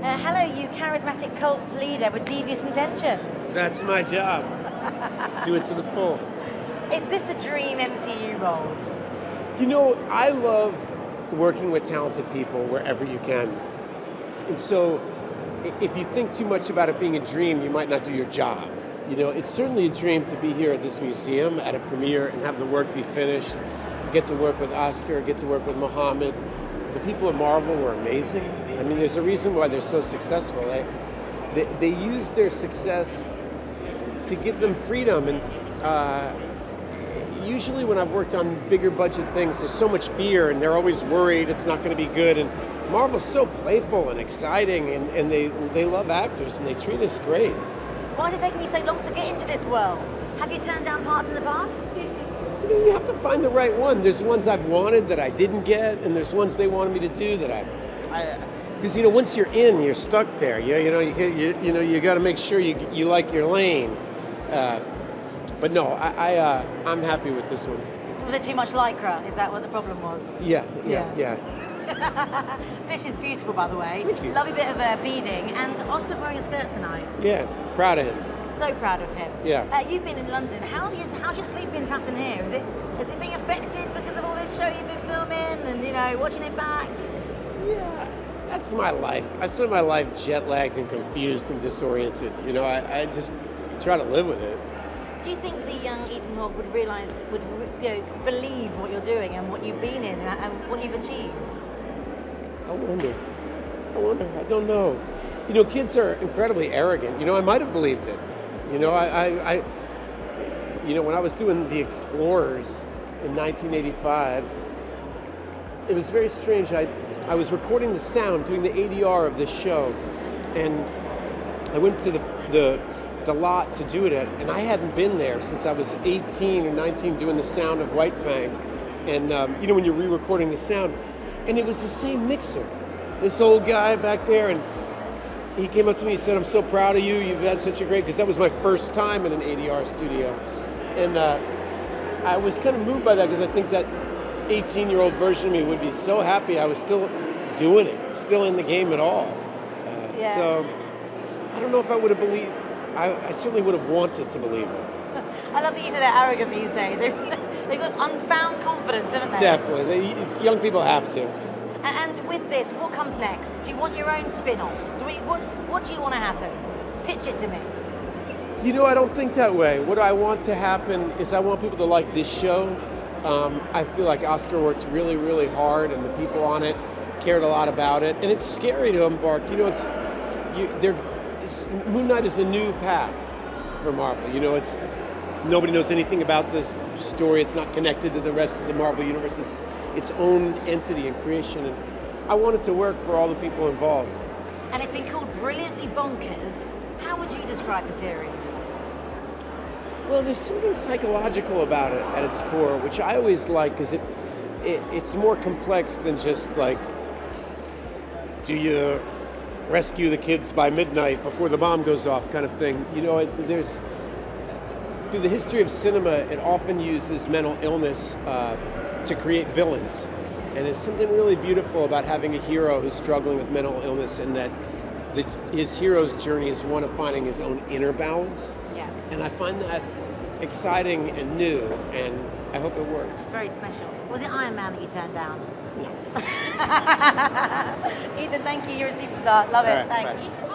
Hello, you charismatic cult leader with devious intentions. That's my job. Do it to the full. Is this a dream MCU role? You know, I love working with talented people wherever you can. And so, if you think too much about it being a dream, you might not do your job. You know, it's certainly a dream to be here at this museum at a premiere and have the work be finished. Get to work with Oscar, get to work with Mohammed. The people at Marvel were amazing. I mean, there's a reason why they're so successful. They use their success to give them freedom. And usually when I've worked on bigger budget things, there's so much fear and they're always worried it's not going to be good. And Marvel's so playful and exciting, and they love actors and they treat us great. Why is it taking you so long to get into this world? Have you turned down parts in the past? You have to find the right one. There's ones I've wanted that I didn't get, and there's ones they wanted me to do that because once you're in, you're stuck there. You got to make sure you like your lane. But no, I'm happy with this one. Was it too much lycra? Is that what the problem was? Yeah. This is beautiful, by the way. Thank you. Lovely bit of beading, and Oscar's wearing a skirt tonight. Yeah, proud of him. So proud of him. Yeah. You've been in London. How's your sleeping pattern here? Is it being affected because of all this show you've been filming and watching it back? Yeah, that's my life. I spend my life jet lagged and confused and disoriented. I just try to live with it. Do you think the young Ethan Hawke would believe what you're doing and what you've been in and what you've achieved? I wonder. I don't know. Kids are incredibly arrogant. I might have believed it. When I was doing The Explorers in 1985, it was very strange. I was recording the sound, doing the ADR of this show, and I went to the lot to do it at, and I hadn't been there since I was 18 or 19 doing the sound of White Fang. And when you're re-recording the sound, and it was the same mixer. This old guy back there, and he came up to me and said, "I'm so proud of you. You've had such a great," because that was my first time in an ADR studio. And I was kind of moved by that because I think that 18-year-old version of me would be so happy I was still doing it, still in the game at all. So I don't know if I would have believed. I certainly would have wanted to believe it. I love that you say they're arrogant these days. They've got unfound confidence, haven't they? Definitely. Young people have to. And with this, what comes next? Do you want your own spin-off? What do you want to happen? Pitch it to me. I don't think that way. What I want to happen is I want people to like this show. I feel like Oscar worked really, really hard, and the people on it cared a lot about it. And it's scary to embark. Moon Knight is a new path for Marvel. It's nobody knows anything about this story. It's not connected to the rest of the Marvel universe. It's its own entity and creation, and I want it to work for all the people involved. And it's been called brilliantly bonkers. How would you describe the series? Well, there's something psychological about it at its core, which I always like, because it's more complex than just like, do you rescue the kids by midnight before the bomb goes off kind of thing. There's through the history of cinema, it often uses mental illness to create villains. And there's something really beautiful about having a hero who's struggling with mental illness, and that his hero's journey is one of finding his own inner balance. Yeah. And I find that exciting and new, and I hope it works. Very special. Was it Iron Man that you turned down? No. Ethan, thank you. You're a superstar. Love it. All right, Thanks. bye.